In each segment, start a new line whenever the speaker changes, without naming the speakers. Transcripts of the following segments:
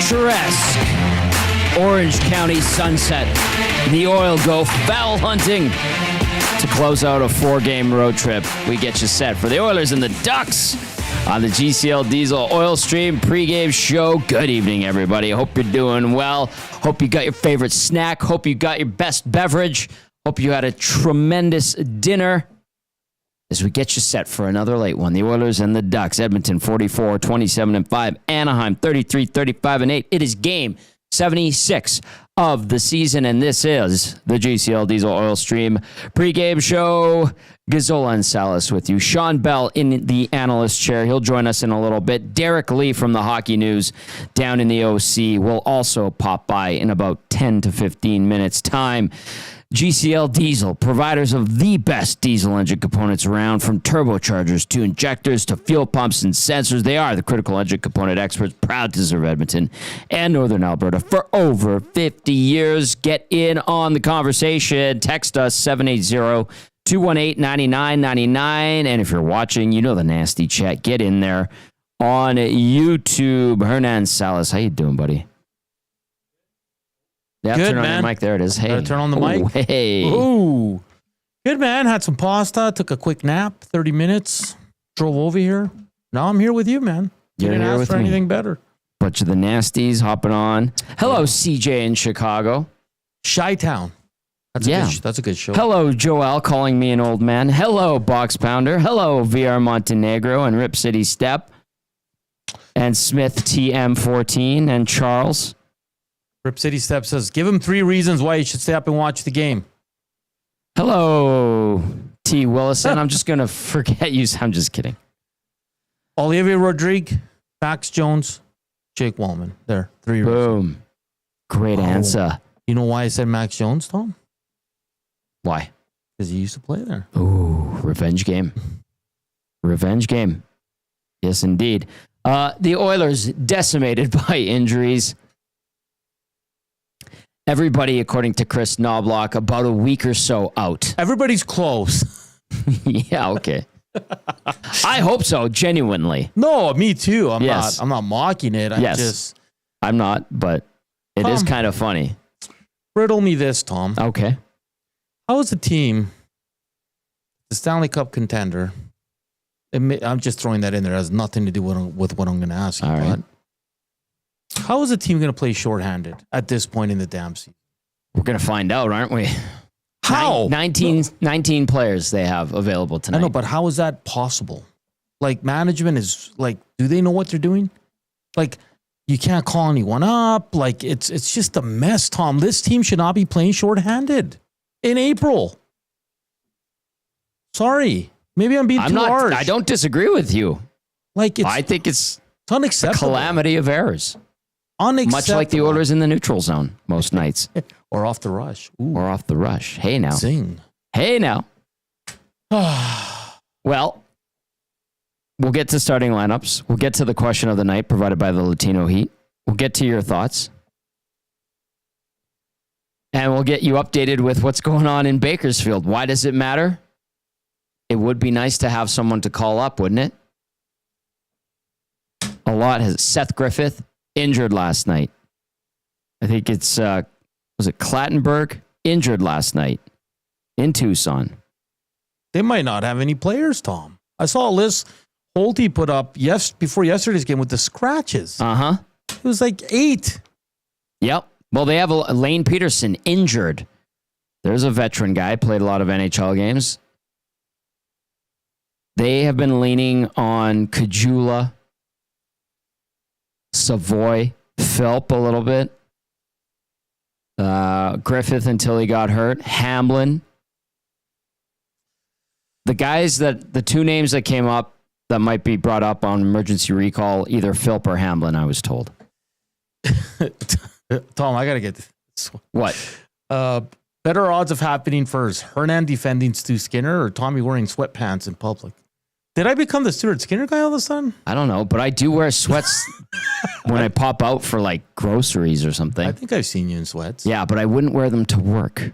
picturesque Orange County sunset. The Oil go foul hunting to close out a 4-game road trip. We get you set for the Oilers and the Ducks on the GCL Diesel Oil Stream pregame show. Good evening, everybody. Hope you're doing well. Hope you got your favorite snack. Hope you got your best beverage. Hope you had a tremendous dinner. As we get you set for another late one, the Oilers and the Ducks. Edmonton 44-27-5. Anaheim 33-35-8. It is game 76 of the season, and this is the GCL Diesel Oil Stream pregame show. Gazzola and Salas with you. Shawn, Belle in the analyst chair. He'll join us in a little bit. Derek Lee from the Hockey News down in the OC will also pop by in about 10 to 15 minutes time. GCL Diesel, providers of the best diesel engine components around, from turbochargers to injectors to fuel pumps and sensors. They are the critical engine component experts, proud to serve Edmonton and Northern Alberta for over 50 years. Get in on the conversation. Text us 780-218-9999. And if you're watching, you know the nasty chat. Get in there on YouTube. Hernan, Salas, how you doing, buddy? Yeah,
good,
turn
man.
On your mic. There it is. Hey.
Turn on the mic.
Hey.
Ooh. Good, man. Had some pasta. Took a quick nap. 30 minutes. Drove over here. Now I'm here with you, man.
You're
didn't
here
ask
with
for
me.
anything better.
Bunch of the nasties hopping on. Hello, CJ in Chicago.
Chi-Town. That's a good show.
Hello, Joel calling me an old man. Hello, Box Pounder. Hello, VR Montenegro and Rip City Step. And Smith TM14 and Charles.
Rip City Step says, give him 3 reasons why you should stay up and watch the game.
Hello, T. Willison. I'm just going to forget you. I'm just kidding.
Olivier Rodrigue, Max Jones, Jake Wallman. There, 3 reasons.
Boom. Great answer.
You know why I said Max Jones, Tom?
Why?
Because he used to play there.
Ooh, revenge game. Revenge game. Yes, indeed. The Oilers decimated by injuries. Everybody, according to Chris Knobloch, about a week or so out.
Everybody's close.
Yeah, okay. I hope so, genuinely.
No, me too. I'm
Yes.
not mocking it.
I'm not, but it is kind of funny.
Riddle me this, Tom.
Okay.
How is the team, the Stanley Cup contender? I'm just throwing that in there. It has nothing to do with what I'm going to ask you.
All right.
How is the team going to play shorthanded at this point in the damn season?
We're going to find out, aren't we?
How?
19 players they have available tonight.
I know, but how is that possible? Like, management is like, do they know what they're doing? Like, you can't call anyone up. Like, it's just a mess, Tom. This team should not be playing shorthanded in April. Sorry. Maybe I'm being too harsh.
I don't disagree with you.
Like,
I think it's
unacceptable.
a calamity of errors.
Unacceptable.
Much like the Oilers in the neutral zone most nights.
Or off the rush. Ooh.
Or off the rush. Hey now.
Zing.
Hey now. Well, we'll get to starting lineups. We'll get to the question of the night provided by the Latino Heat. We'll get to your thoughts. And we'll get you updated with what's going on in Bakersfield. Why does it matter? It would be nice to have someone to call up, wouldn't it? A lot has Seth Griffith injured last night. I think it's was it Clattenburg injured last night in Tucson.
They might not have any players, Tom. I saw a list Holtby put up before yesterday's game with the scratches.
Uh-huh.
It was like 8.
Yep. Well, they have Lane Peterson injured. There's a veteran guy, played a lot of NHL games. They have been leaning on Caggiula, Savoy, Philp a little bit. Griffith until he got hurt. Hamblin. The 2 names that came up that might be brought up on emergency recall, either Philp or Hamblin, I was told.
Tom, I got to get this.
What?
Better odds of happening first, Hernan defending Stu Skinner or Tommy wearing sweatpants in public? Did I become the Stuart Skinner guy all of a sudden?
I don't know, but I do wear sweats when I pop out for like groceries or something.
I think I've seen you in sweats.
Yeah, but I wouldn't wear them to work.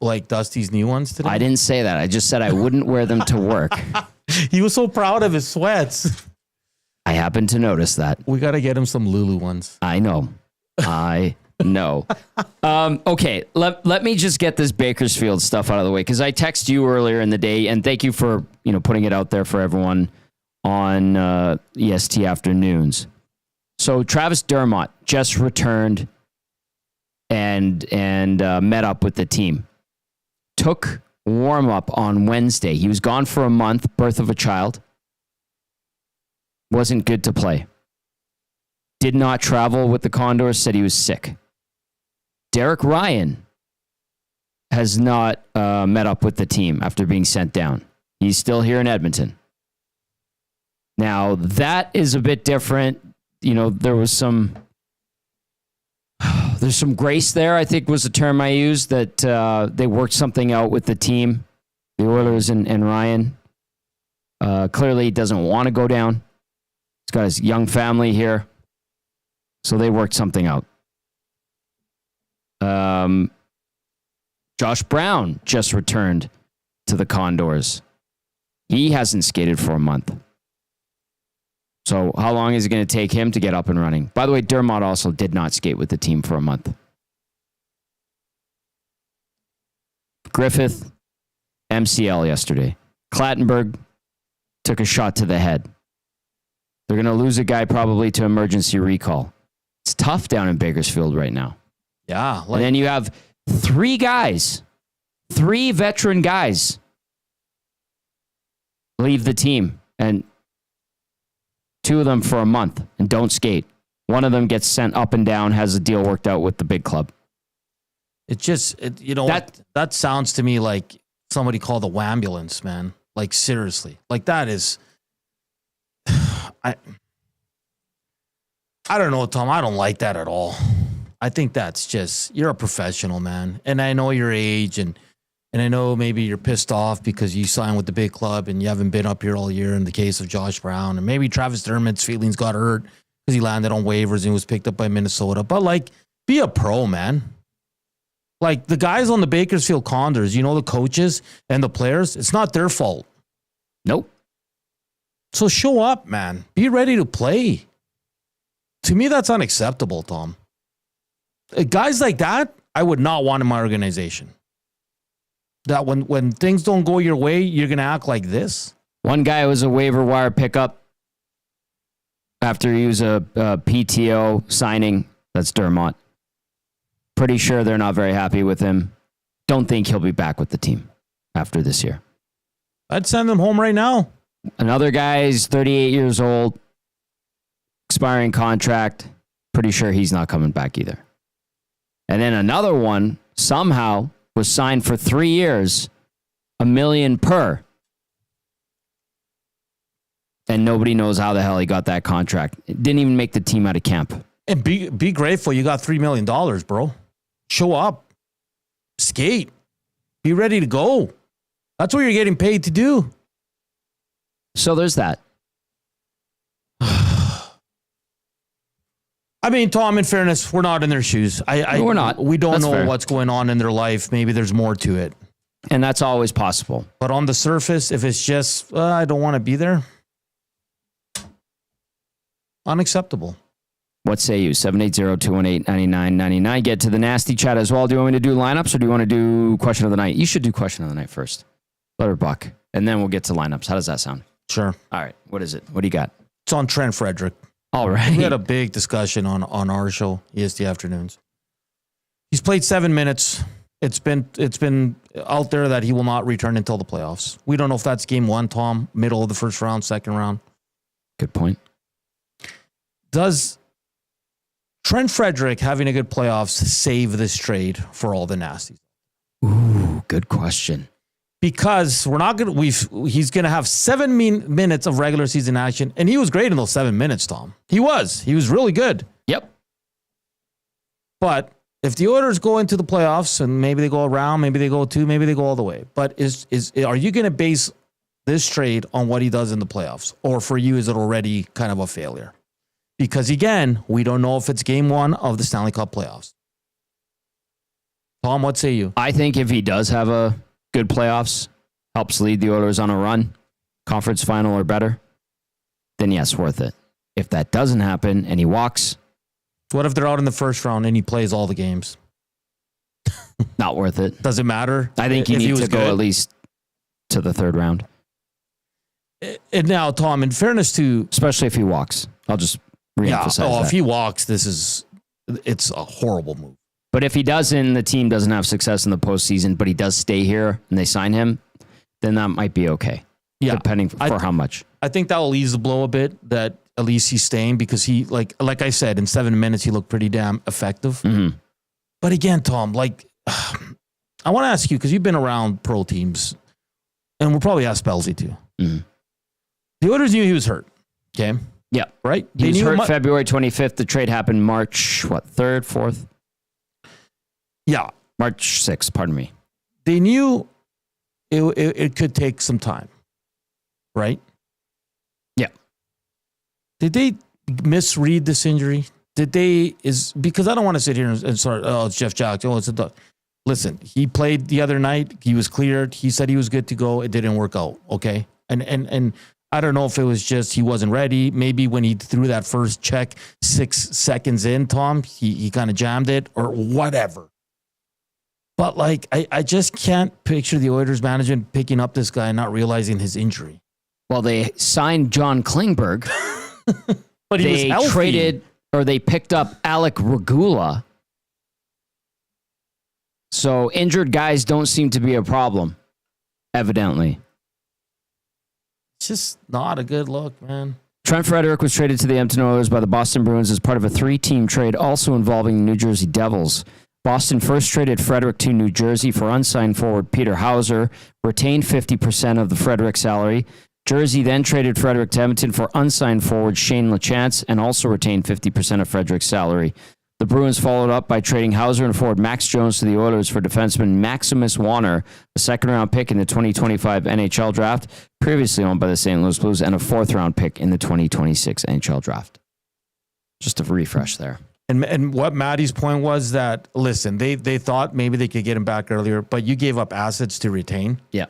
Like Dusty's new ones today?
I didn't say that. I just said I wouldn't wear them to work.
He was so proud of his sweats.
I happened to notice that.
We got to get him some Lulu ones.
I know. No. Okay, let me just get this Bakersfield stuff out of the way, because I texted you earlier in the day, and thank you for putting it out there for everyone on EST Afternoons. So Travis Dermott just returned and met up with the team. Took warm up on Wednesday. He was gone for a month, birth of a child. Wasn't good to play. Did not travel with the Condors, said he was sick. Derek Ryan has not met up with the team after being sent down. He's still here in Edmonton. Now, that is a bit different. There's some grace there, I think was the term I used, that they worked something out with the team, the Oilers and Ryan. Clearly, he doesn't want to go down. He's got his young family here. So they worked something out. Josh Brown just returned to the Condors. He hasn't skated for a month. So how long is it going to take him to get up and running? By the way, Dermott also did not skate with the team for a month. Griffith, MCL yesterday. Clattenburg took a shot to the head. They're going to lose a guy probably to emergency recall. It's tough down in Bakersfield right now.
Yeah.
And then you have three veteran guys leave the team, and two of them for a month and don't skate. One of them gets sent up and down, has a deal worked out with the big club.
That sounds to me like somebody called the wambulance, man. Like, seriously. Like, that is... I don't know, Tom. I don't like that at all. I think that's just, you're a professional, man. And I know your age, and I know maybe you're pissed off because you signed with the big club and you haven't been up here all year in the case of Josh Brown. And maybe Travis Dermott's feelings got hurt because he landed on waivers and was picked up by Minnesota. But, like, be a pro, man. Like, the guys on the Bakersfield Condors, the coaches and the players, it's not their fault.
Nope.
So show up, man. Be ready to play. To me, that's unacceptable, Tom. Guys like that, I would not want in my organization. That when things don't go your way, you're going to act like this.
One guy was a waiver wire pickup after he was a PTO signing. That's Dermott. Pretty sure they're not very happy with him. Don't think he'll be back with the team after this year.
I'd send him home right now.
Another guy's 38 years old, expiring contract. Pretty sure he's not coming back either. And then another one somehow was signed for 3 years, $1 million per. And nobody knows how the hell he got that contract. It didn't even make the team out of camp.
And be grateful you got $3 million, bro. Show up. Skate. Be ready to go. That's what you're getting paid to do.
So there's that.
I mean, Tom, in fairness, we're not in their shoes.
We're not.
We don't
That's
know
fair.
what's going on in their life. Maybe there's more to it.
And that's always possible.
But on the surface, if it's just, I don't want to be there, unacceptable.
What say you? 780-218-9999. Get to the nasty chat as well. Do you want me to do lineups or do you want to do question of the night? You should do question of the night first. Butterbuck. And then we'll get to lineups. How does that sound?
Sure.
All right. What is it? What do you got?
It's on Trent Frederic.
All right.
We had a big discussion on our show, EST Afternoons. He's played 7 minutes. It's been out there that he will not return until the playoffs. We don't know if that's game one, Tom, middle of the first round, second round.
Good point.
Does Trent Frederic having a good playoffs save this trade for all the nasties?
Ooh, good question.
Because he's going to have 7 minutes of regular season action, and he was great in those 7 minutes, Tom. He was really good.
Yep.
But if the Oilers go into the playoffs and maybe they go around, maybe they go 2, maybe they go all the way. But are you going to base this trade on what he does in the playoffs? Or for you, is it already kind of a failure? Because again, we don't know if it's game one of the Stanley Cup playoffs. Tom, what say you?
I think if he does have a good playoffs, helps lead the Oilers on a run, conference final or better, then yes, worth it. If that doesn't happen and he walks,
What if they're out in the first round and he plays all the games?
not worth it.
Does it matter?
I think you need to go at least to the third round.
And now, Tom, in fairness to...
Especially if he walks. I'll just reemphasize that.
If he walks, it's a horrible move.
But if he doesn't, the team doesn't have success in the postseason, but he does stay here and they sign him, then that might be okay.
Yeah.
Depending for how much.
I think that will ease the blow a bit, that at least he's staying, because he, like I said, in 7 minutes, he looked pretty damn effective.
Mm-hmm.
But again, Tom, I want to ask you, because you've been around pro teams, and we'll probably ask Belsey too.
Mm-hmm.
The Oilers knew he was hurt. Okay.
Yeah.
Right?
He was hurt February 25th. The trade happened March, 3rd, 4th?
Yeah.
March 6th, pardon me.
They knew it could take some time. Right?
Yeah.
Did they misread this injury? Because I don't want to sit here and start, it's Jeff Jackson. Oh, it's a duck. Listen, he played the other night. He was cleared. He said he was good to go. It didn't work out. Okay. And I don't know if it was just he wasn't ready. Maybe when he threw that first check 6 seconds in, Tom, he kind of jammed it or whatever. But I just can't picture the Oilers management picking up this guy and not realizing his injury.
Well, they signed John Klingberg.
But he was healthy.
They picked up Alec Regula. So injured guys don't seem to be a problem, evidently.
It's just not a good look, man.
Trent Frederic was traded to the Edmonton Oilers by the Boston Bruins as part of a 3-team trade also involving the New Jersey Devils. Boston first traded Frederic to New Jersey for unsigned forward Peter Hauser, retained 50% of the Frederic salary. Jersey then traded Frederic to Edmonton for unsigned forward Shane LaChance and also retained 50% of Frederic's salary. The Bruins followed up by trading Hauser and forward Max Jones to the Oilers for defenseman Maximus Warner, a second-round pick in the 2025 NHL draft, previously owned by the St. Louis Blues, and a fourth-round pick in the 2026 NHL draft. Just a refresh there.
And what Maddie's point was that, listen, they thought maybe they could get him back earlier, but you gave up assets to retain.
Yeah.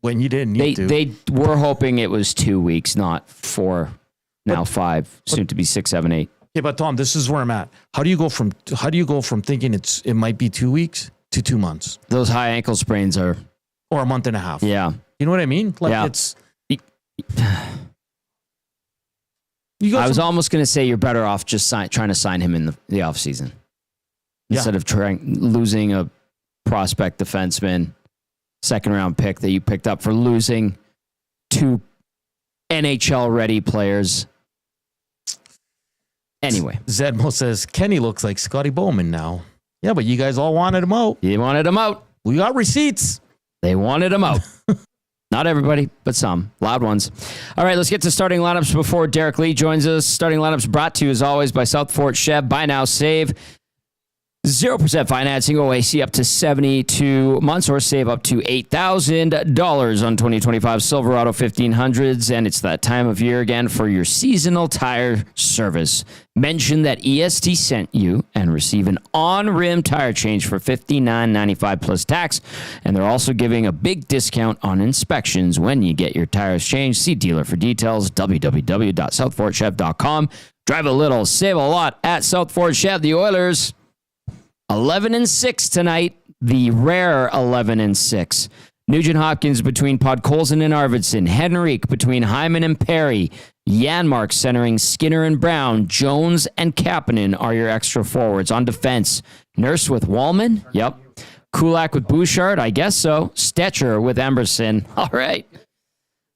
When you didn't need to.
They were hoping it was 2 weeks, not 4, now 5, soon to be 6, 7, 8.
Yeah, but Tom, this is where I'm at. How do you go from thinking it might be 2 weeks to 2 months?
Those high ankle sprains are,
or a month and a half.
Yeah.
You know what I mean? It's
I was almost going to say you're better off just trying to sign him in the offseason instead of losing a prospect defenseman, second-round pick that you picked up for losing 2 NHL-ready players. Anyway.
Zedmo says, Kenny looks like Scotty Bowman now. Yeah, but you guys all wanted him out.
You wanted him out.
We got receipts.
They wanted him out. Not everybody, but some. Loud ones. All right, let's get to starting lineups before Derek Lee joins us. Starting lineups brought to you, as always, by South Fort Chev. Buy now, save. 0% financing, OAC up to 72 months, or save up to $8,000 on 2025 Silverado 1500s. And it's that time of year again for your seasonal tire service. Mention that EST sent you and receive an on-rim tire change for $59.95 plus tax. And they're also giving a big discount on inspections when you get your tires changed. See dealer for details, www.southfortchev.com. Drive a little, save a lot at South Fort Chev. The Oilers 11-6 tonight, the rare 11-6. Nugent-Hopkins between Podkolzin and Arvidsson. Henrique between Hyman and Perry. Janmark centering Skinner and Brown. Jones and Kapanen are your extra forwards. On defense, Nurse with Wallman. Yep. Kulak with Bouchard. I guess so. Stetcher with Emerson. All right.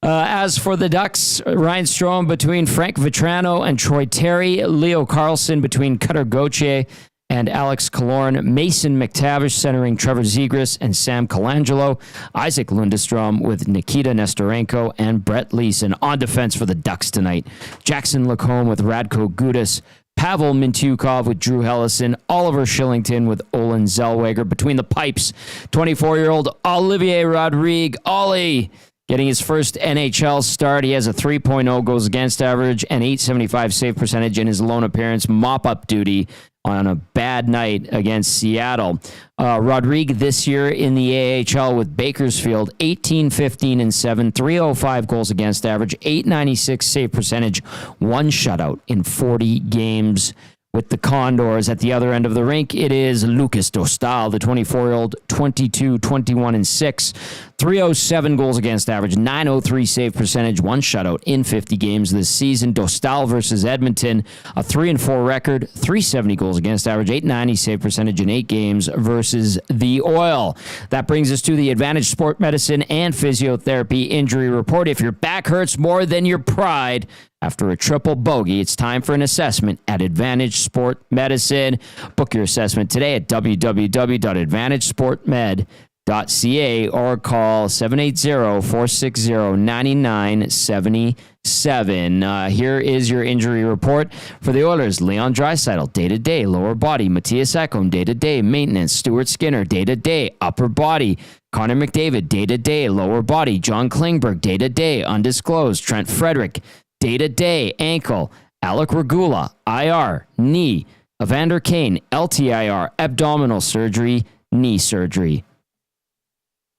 As for the Ducks, Ryan Strome between Frank Vetrano and Troy Terry. Leo Carlson between Cutter Gauthier and Alex Killorn. Mason McTavish centering Trevor Zegras and Sam Colangelo. Isaac Lundestrom with Nikita Nestorenko and Brett Leeson. On defense for the Ducks tonight, Jackson Lacombe with Radko Gudas. Pavel Mintyukov with Drew Hellison. Oliver Shillington with Olin Zellweger. Between the pipes, 24-year-old Olivier Rodrigue. Ollie getting his first NHL start. He has a 3.0 goals against average and .875 save percentage in his lone appearance. Mop-up duty on a bad night against Seattle. Rodrigue this year in the AHL with Bakersfield, 18, 15, and 7, 305 goals against average, 896 save percentage, 1 shutout in 40 games. With the Condors at the other end of the rink, it is Lucas Dostal, the 24-year-old, 22, 21, and 6, 307 goals against average, 903 save percentage, 1 shutout in 50 games this season. Dostal versus Edmonton, a 3-4 record, 370 goals against average, 890 save percentage in 8 games versus the Oil. That brings us to the Advantage Sport Medicine and Physiotherapy Injury Report. If your back hurts more than your pride after a triple bogey, it's time for an assessment at Advantage Sport Medicine. Book your assessment today at www.advantagesportmed.ca or call 780-460-9977. Here is your injury report for the Oilers. Leon Draisaitl, day-to-day, lower body. Matthias Ekholm, day-to-day, maintenance. Stuart Skinner, day-to-day, upper body. Connor McDavid, day-to-day, lower body. John Klingberg, day-to-day, undisclosed. Trent Frederic, day-to-day, ankle. Alec Regula, IR, knee. Evander Kane, LTIR, abdominal surgery, knee surgery.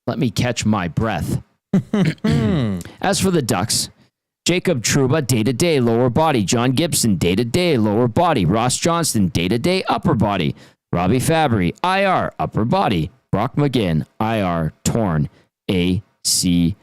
Let me catch my breath. As for the Ducks, Jacob Trouba, day-to-day, lower body. John Gibson, day-to-day, lower body. Ross Johnston, day-to-day, upper body. Robbie Fabry, IR, upper body. Brock McGinn, IR, torn ACL.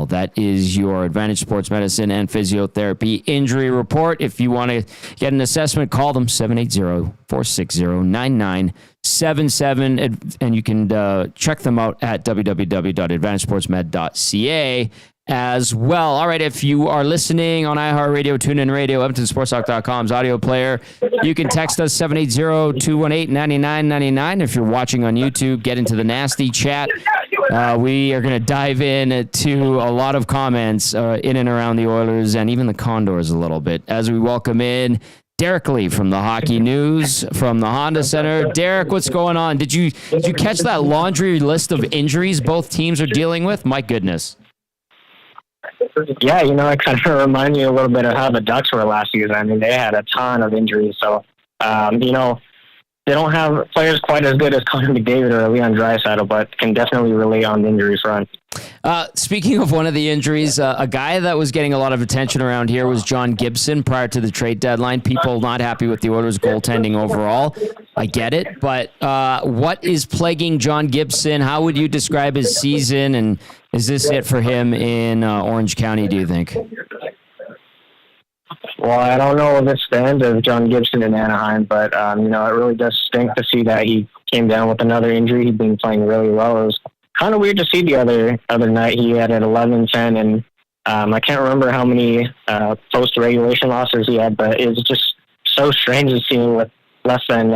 That is your Advantage Sports Medicine and Physiotherapy Injury Report. If you want to get an assessment, call them 780-460-9977. And you can check them out at www.advantagesportsmed.ca as well. All right, if you are listening on iHeartRadio, TuneIn Radio, EdmontonSportsTalk.com's audio player, you can text us 780-218-9999. If you're watching on YouTube, get into the nasty chat. We are going to dive in to a lot of comments in and around the Oilers and even the Condors a little bit as we welcome in Derek Lee from the Hockey News from the Honda Center. Derek, what's going on? Did you catch that laundry list of injuries both teams are dealing with? My goodness.
Yeah, it kind of reminds me a little bit of how the Ducks were last season. I mean, they had a ton of injuries. So, they don't have players quite as good as Connor McDavid or Leon Draisaitl, but can definitely relate on the injury front.
Speaking of one of the injuries, a guy that was getting a lot of attention around here was John Gibson prior to the trade deadline. People not happy with the Oilers' goaltending overall. I get it, but what is plaguing John Gibson? How would you describe his season, and is this it for him in Orange County, do you think?
Well, I don't know the stand of John Gibson in Anaheim, but, it really does stink to see that he came down with another injury. He'd been playing really well. It was kind of weird to see the other night. He had an 11-10, and I can't remember how many post-regulation losses he had, but it was just so strange to see him with less than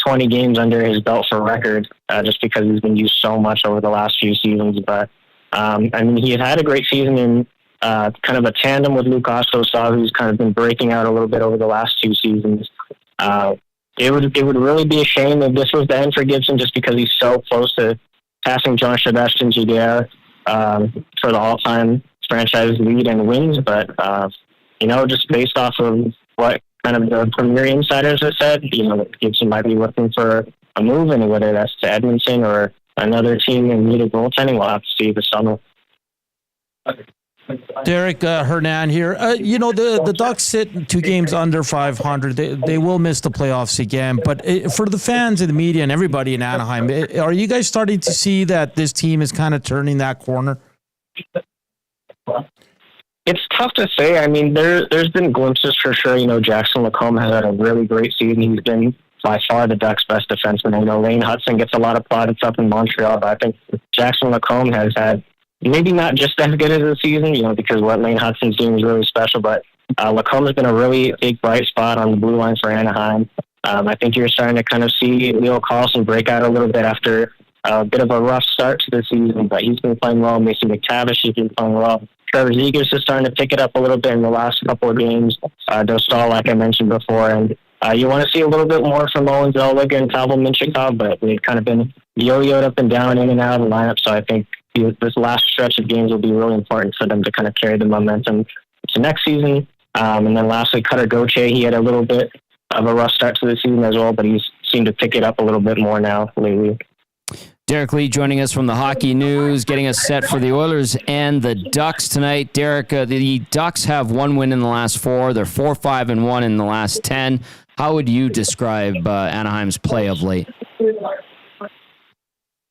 20 games under his belt for record, just because he's been used so much over the last few seasons. But, he had a great season in kind of a tandem with Luke Ostosaw, who's kind of been breaking out a little bit over the last 2 seasons. It would really be a shame if this was the end for Gibson, just because he's so close to passing Jean-Sébastien Giguère for the all-time franchise lead in wins. But, just based off of what kind of the Premier Insiders have said, Gibson might be looking for a move, and whether that's to Edmonton or another team in need of goaltending, we'll have to see this summer.
Derek, Hernan here. The Ducks sit 2 games under 500. They will miss the playoffs again. But for the fans and the media and everybody in Anaheim, are you guys starting to see that this team is kind of turning that corner?
It's tough to say. I mean, there's been glimpses for sure. Jackson Lacombe has had a really great season. He's been by far the Ducks' best defenseman. Lane Hudson gets a lot of plaudits up in Montreal, but I think Jackson Lacombe has had maybe not just as good as a season, because what Lane Hudson's doing is really special, but Lacombe has been a really big bright spot on the blue line for Anaheim. I think you're starting to kind of see Leo Carlson break out a little bit after a bit of a rough start to the season, but he's been playing well. Mason McTavish has been playing well. Trevor Zegras is starting to pick it up a little bit in the last couple of games. Dostal, like I mentioned before, and you want to see a little bit more from Owen Zellweger and Pavel Mintyukov, but they've kind of been yo-yoed up and down, in and out of the lineup, so I think this last stretch of games will be really important for them to kind of carry the momentum to next season. And then lastly, Cutter Gauthier, he had a little bit of a rough start to the season as well, but he's seemed to pick it up a little bit more now lately.
Derek Lee joining us from the Hockey News, getting us set for the Oilers and the Ducks tonight. Derek, the Ducks have 1 win in the last 4. They're 4-5-1 in the last 10. How would you describe Anaheim's play of late?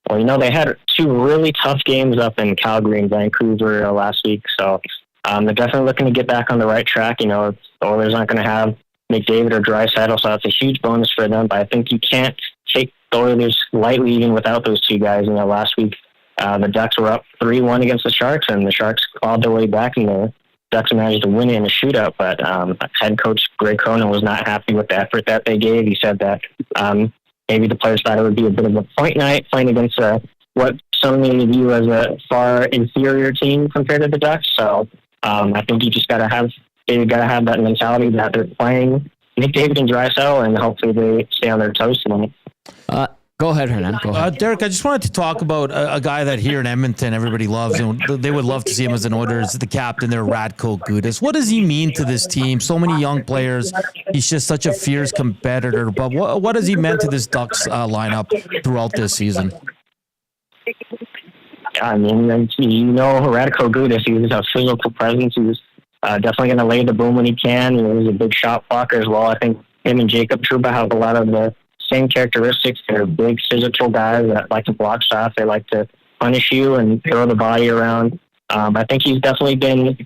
Well, they had 2 really tough games up in Calgary and Vancouver last week, so they're definitely looking to get back on the right track. The Oilers aren't going to have McDavid or Draisaitl, so that's a huge bonus for them, but I think you can't take the Oilers lightly even without those 2 guys. Last week the Ducks were up 3-1 against the Sharks, and the Sharks clawed their way back, and the Ducks managed to win it in a shootout, but head coach Greg Cronin was not happy with the effort that they gave. He said that maybe the players thought it would be a bit of a point night playing against what some may view as a far inferior team compared to the Ducks. So I think you just got to have that mentality that they're playing McDavid and Draisaitl, and hopefully they stay on their toes tonight.
Go ahead, Hernan. Go ahead.
Derek, I just wanted to talk about a guy that here in Edmonton everybody loves, and they would love to see him as an Oilers, the captain there, Radko Gudas. What does he mean to this team? So many young players. He's just such a fierce competitor. But what has he meant to this Ducks lineup throughout this season?
Radko Gudas, he's a physical presence. He's definitely going to lay the boom when he can. He's a big shot blocker as well. I think him and Jacob Trouba have a lot of the same characteristics. They're big physical guys that like to block shots. They like to punish you and throw the body around. I think he's definitely been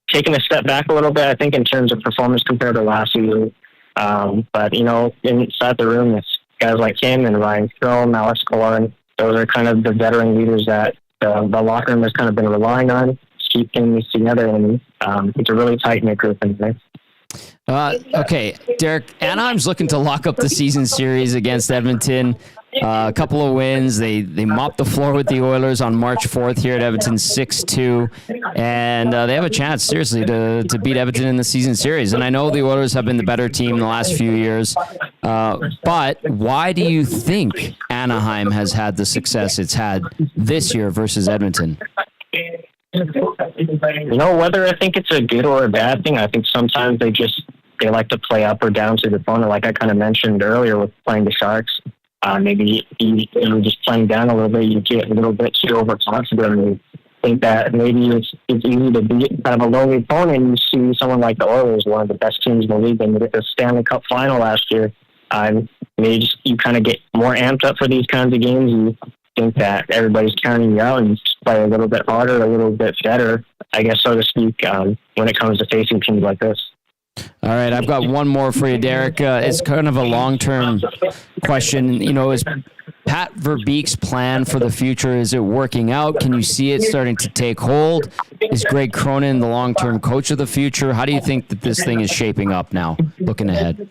taking a step back a little bit, I think, in terms of performance compared to last season. But, inside the room, it's guys like him and Ryan Strome, Alex Killorn. Those are kind of the veteran leaders that the locker room has kind of been relying on to keep things together. And it's a really tight-knit group in there.
Okay, Derek, Anaheim's looking to lock up the season series against Edmonton. A couple of wins. They mopped the floor with the Oilers on March 4th here at Edmonton, 6-2. And they have a chance, seriously, to beat Edmonton in the season series. And I know the Oilers have been the better team in the last few years. But why do you think Anaheim has had the success it's had this year versus Edmonton?
Whether I think it's a good or a bad thing, I think sometimes they like to play up or down to the opponent, like I kind of mentioned earlier with playing the Sharks. Maybe you're just playing down a little bit, you get a little bit too overconfident, and you think that maybe it's easy to beat kind of a lowly opponent. And you see someone like the Oilers, one of the best teams in the league, and the Stanley Cup final last year. Maybe you kind of get more amped up for these kinds of games. You think that everybody's counting you out, and you just play a little bit harder, a little bit better, I guess, so to speak, when it comes to facing teams like this.
All right, I've got one more for you, Derek. It's kind of a long-term question. Is Pat Verbeek's plan for the future, is it working out? Can you see it starting to take hold? Is Greg Cronin the long-term coach of the future? How do you think that this thing is shaping up now, looking ahead?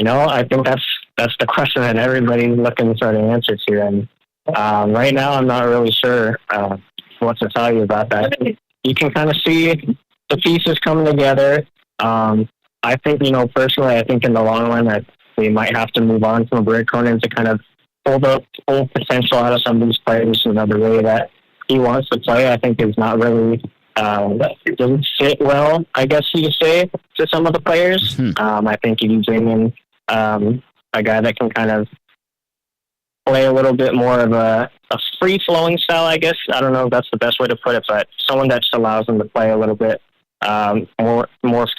I think that's the question that everybody's looking for the answers to. And right now, I'm not really sure what to tell you about that. You can kind of see the pieces coming together. I think, personally, I think in the long run that they might have to move on from Greg Cronin to kind of pull the full potential out of some of these players. The way that he wants to play, I think, is not really it doesn't fit well, I guess you could say, to some of the players. I think if you bring in a guy that can kind of play a little bit more of a free-flowing style, I guess. I don't know if that's the best way to put it, but someone that just allows them to play a little bit more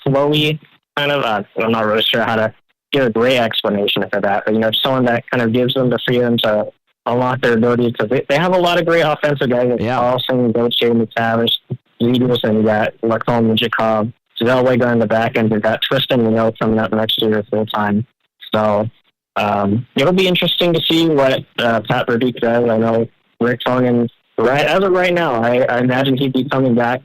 flowy, kind of. I'm not really sure how to give a great explanation for that, but, someone that kind of gives them the freedom to unlock their ability, because they have a lot of great offensive guys. Carlson, Gauthier, McTavish, Zegers, and you got Lacombe, Jacob, Zellweger in the back end. You got Tristan coming up next year full time. So it'll be interesting to see what Pat Verbeek does. I know Rick Cronin, as of right now, I imagine he'd be coming back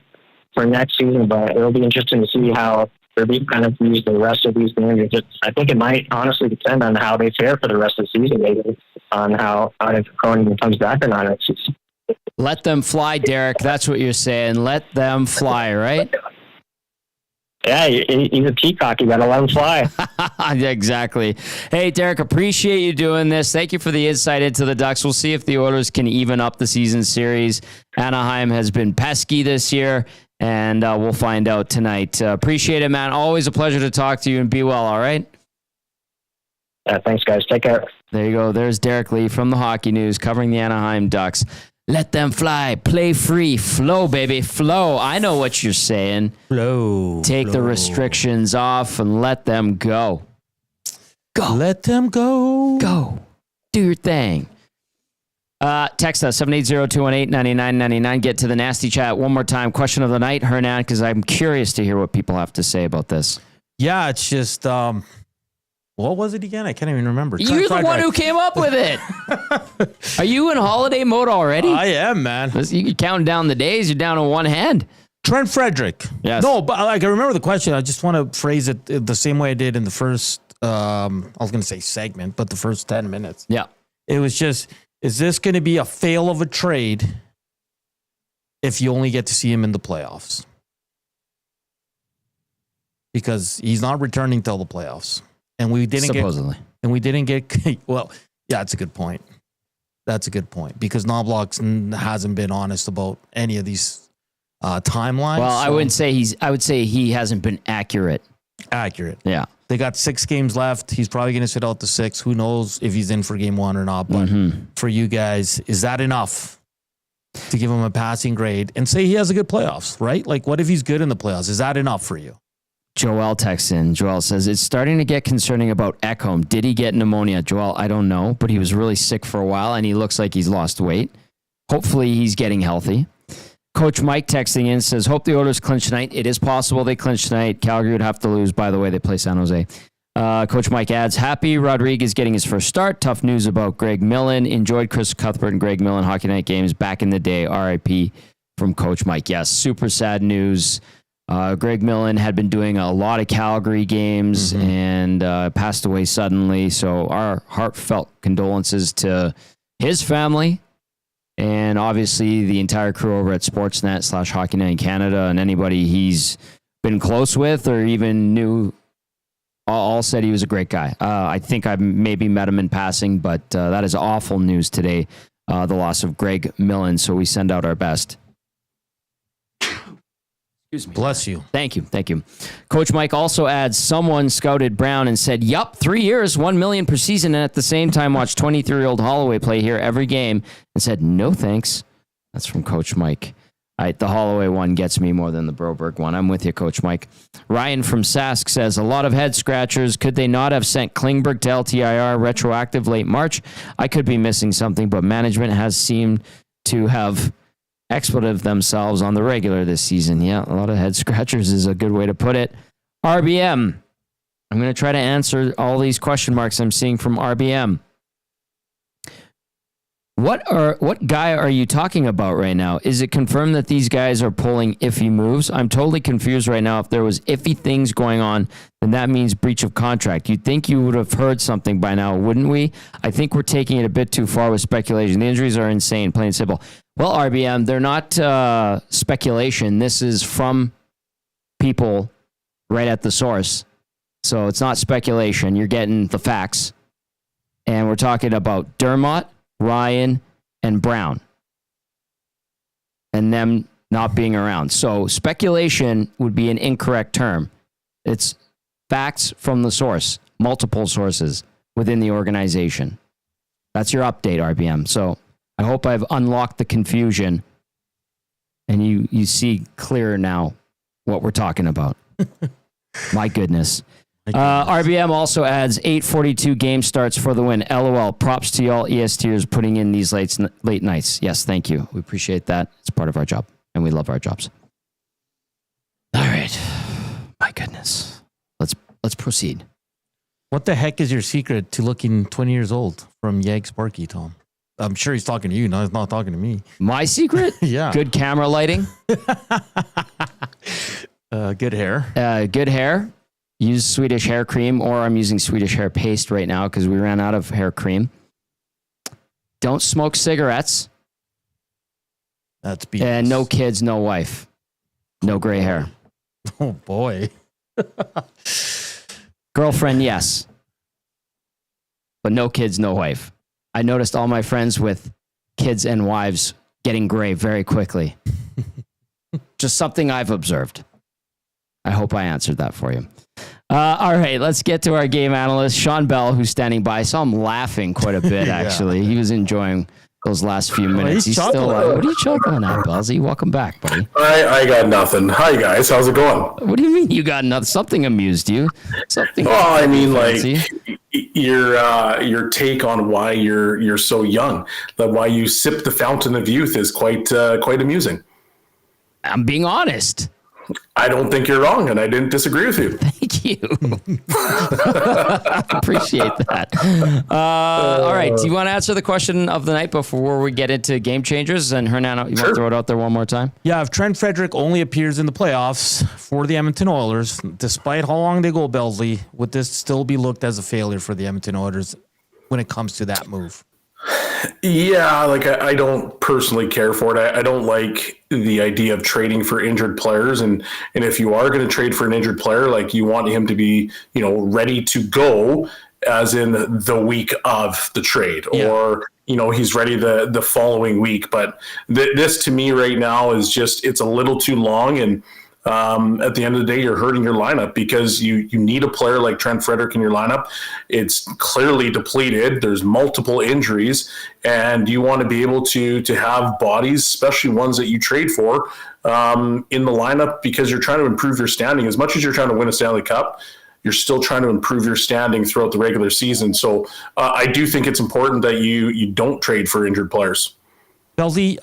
for next season, but it'll be interesting to see how Verbeek kind of views the rest of these games. I think it might honestly depend on how they fare for the rest of the season, maybe, on how if Cronin comes back or not.
Let them fly, Derek. That's what you're saying. Let them fly, right?
Yeah, he's a peacock. You got to let him fly.
Exactly. Hey, Derek, appreciate you doing this. Thank you for the insight into the Ducks. We'll see if the Oilers can even up the season series. Anaheim has been pesky this year, And we'll find out tonight. Appreciate it, man. Always a pleasure to talk to you, and be well, all right?
Thanks, guys. Take care.
There you go. There's Derek Lee from the Hockey News covering the Anaheim Ducks. Let them fly. Play free. Flow, baby. Flow. I know what you're saying.
Flow.
Take the restrictions off and let them go. Go.
Let them go.
Go. Do your thing. Text us, 780-218-9999. Get to the nasty chat one more time. Question of the night, Hernan, because I'm curious to hear what people have to say about this.
Yeah, it's just... what was it again? I can't even remember.
You're the one who came up with it. Are you in holiday mode already?
I am, man.
You're counting down the days. You're down on one hand.
Trent Frederick.
Yes.
No, but I remember the question. I just want to phrase it the same way I did in the first, I was going to say segment, but the first 10 minutes.
Yeah.
It was just, is this going to be a fail of a trade if you only get to see him in the playoffs? Because he's not returning till the playoffs. And we didn't
Supposedly.
get, well, yeah, that's a good point. That's a good point because Knobloch hasn't been honest about any of these timelines.
Well, I would say he hasn't been accurate.
Accurate.
Yeah.
They got 6 games left. He's probably going to sit out the 6. Who knows if he's in for game 1 or not. But for you guys, is that enough to give him a passing grade and say he has a good playoffs, right? Like, what if he's good in the playoffs? Is that enough for you?
Joel texts in. Joel says, it's starting to get concerning about Ekholm. Did he get pneumonia? Joel, I don't know, but he was really sick for a while, and he looks like he's lost weight. Hopefully he's getting healthy. Coach Mike texting in says, hope the Oilers clinch tonight. It is possible they clinch tonight. Calgary would have to lose. By the way, they play San Jose. Coach Mike adds, happy Rodrigue is getting his first start. Tough news about Greg Millen. Enjoyed Chris Cuthbert and Greg Millen hockey night games back in the day. RIP from Coach Mike. Yes, super sad news. Greg Millen had been doing a lot of Calgary games and passed away suddenly. So our heartfelt condolences to his family and obviously the entire crew over at Sportsnet / Hockey Night in Canada and anybody he's been close with or even knew. All said he was a great guy. I think I maybe met him in passing, but that is awful news today, the loss of Greg Millen. So we send out our best. Excuse me.
Bless you.
Thank you. Thank you. Coach Mike also adds, someone scouted Brown and said, yup, 3 years, $1 million per season, and at the same time watched 23-year-old Holloway play here every game and said, no thanks. That's from Coach Mike. All right, the Holloway one gets me more than the Broberg one. I'm with you, Coach Mike. Ryan from Sask says, a lot of head scratchers. Could they not have sent Klingberg to LTIR retroactive late March? I could be missing something, but management has seemed to have expletive themselves on the regular this season. Yeah, a lot of head scratchers is a good way to put it. RBM. I'm going to try to answer all these question marks I'm seeing from RBM. What guy are you talking about right now? Is it confirmed that these guys are pulling iffy moves? I'm totally confused right now. If there was iffy things going on, then that means breach of contract. You'd think you would have heard something by now, wouldn't we? I think we're taking it a bit too far with speculation. The injuries are insane, plain and simple. Well, RBM, they're not speculation. This is from people right at the source. So it's not speculation. You're getting the facts. And we're talking about Dermott, Ryan, and Brown. And them not being around. So speculation would be an incorrect term. It's facts from the source, multiple sources within the organization. That's your update, RBM. So I hope I've unlocked the confusion and you see clearer now what we're talking about. My goodness. RBM also adds 8:42 game starts for the win. LOL. Props to y'all ESTers putting in these late nights. Yes, thank you. We appreciate that. It's part of our job, and we love our jobs. All right. My goodness. Let's proceed.
What the heck is your secret to looking 20 years old from Yag Sparky, Tom? I'm sure he's talking to you. No, he's not talking to me.
My secret?
Yeah.
Good camera lighting.
Good hair.
Good hair. Use Swedish hair cream, or I'm using Swedish hair paste right now because we ran out of hair cream. Don't smoke cigarettes.
That's BS.
And no kids, no wife. No gray hair.
Oh, boy.
Girlfriend, yes. But no kids, no wife. I noticed all my friends with kids and wives getting gray very quickly. Just something I've observed. I hope I answered that for you. All right, let's get to our game analyst, Shawn Belle, who's standing by. I saw him laughing quite a bit, actually. He was enjoying those last few minutes. He's still like, what are you chuckling at, Bellsy? Welcome back, buddy.
I got nothing. Hi, guys. How's it going?
What do you mean you got nothing? Something amused you? Something?
Well, I mean,
fancy?
like your take on why you're so young, that why you sip the fountain of youth is quite amusing.
I'm being honest.
I don't think you're wrong, and I didn't disagree with you.
Thank you. Appreciate that. All right. Do you want to answer the question of the night before we get into game changers? And Hernan, you want to throw it out there one more time?
Yeah, if Trent Frederic only appears in the playoffs for the Edmonton Oilers, despite how long they go, Belsley, would this still be looked as a failure for the Edmonton Oilers when it comes to that move?
Yeah, like I don't personally care for it. I don't like the idea of trading for injured players, and if you are going to trade for an injured player, like you want him to be, ready to go, as in the week of the trade, or he's ready the following week. But this to me right now is just, it's a little too long, and at the end of the day, you're hurting your lineup because you need a player like Trent Frederick in your lineup. It's clearly depleted. There's multiple injuries, and you want to be able to have bodies, especially ones that you trade for, in the lineup, because you're trying to improve your standing. As much as you're trying to win a Stanley Cup, you're still trying to improve your standing throughout the regular season. So I do think it's important that you don't trade for injured players.
Belzy,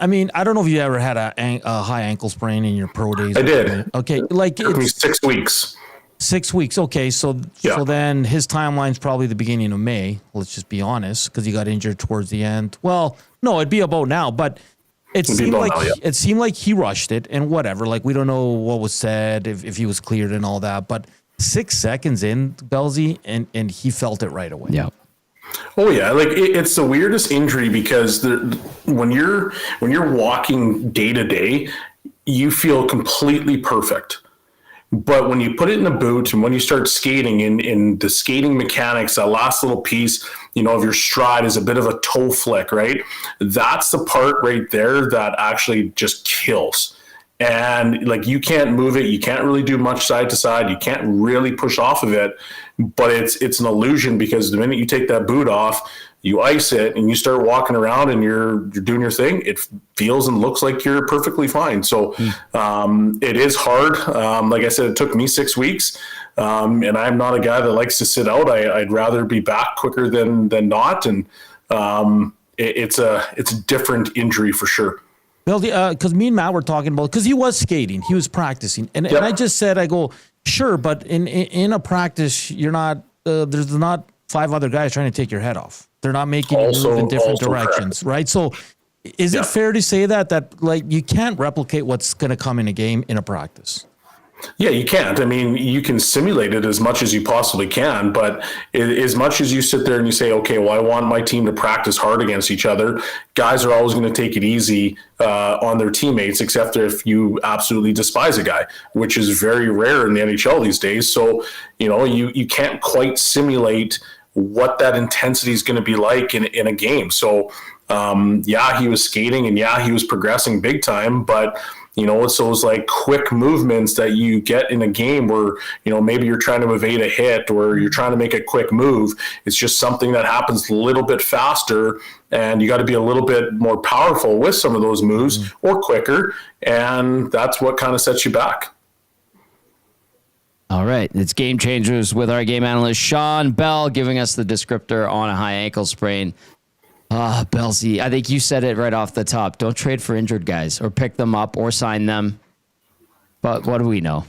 I mean, I don't know if you ever had a high ankle sprain in your pro days.
I did.
Okay, like
it took me 6 weeks.
6 weeks. Okay, so then his timeline's probably the beginning of May. Let's just be honest, because he got injured towards the end. Well, no, it'd be about now, but it seemed like he rushed it and whatever. Like, we don't know what was said, if he was cleared and all that. But 6 seconds in, Belzy, and he felt it right away.
Yeah.
Oh yeah, like it's the weirdest injury, because when you're walking day to day, you feel completely perfect. But when you put it in a boot and when you start skating, in the skating mechanics, that last little piece, of your stride is a bit of a toe flick, right? That's the part right there that actually just kills. And like, you can't move it. You can't really do much side to side. You can't really push off of it, but it's an illusion, because the minute you take that boot off, you ice it and you start walking around and you're doing your thing, it feels and looks like you're perfectly fine. So it is hard. Like I said, it took me 6 weeks. And I'm not a guy that likes to sit out. I'd rather be back quicker than not. And it's a different injury for sure.
Well, because me and Matt were talking about, because he was skating, he was practicing, and I just said, I go, sure, but in a practice, you're not, there's not 5 other guys trying to take your head off. They're not making you move in different directions, correct. Right? So is it fair to say that like you can't replicate what's going to come in a game in a practice?
Yeah, you can't. I mean, you can simulate it as much as you possibly can, but as much as you sit there and you say, okay, well, I want my team to practice hard against each other, guys are always going to take it easy on their teammates, except if you absolutely despise a guy, which is very rare in the NHL these days. So, you can't quite simulate what that intensity is going to be like in a game. So, he was skating and he was progressing big time, but it's those like quick movements that you get in a game where, maybe you're trying to evade a hit or you're trying to make a quick move. It's just something that happens a little bit faster, and you got to be a little bit more powerful with some of those moves or quicker. And that's what kind of sets you back.
All right. It's Game Changers with our game analyst, Shawn Belle, giving us the descriptor on a high ankle sprain. Bellsy, I think you said it right off the top. Don't trade for injured guys, or pick them up or sign them. But what do we know?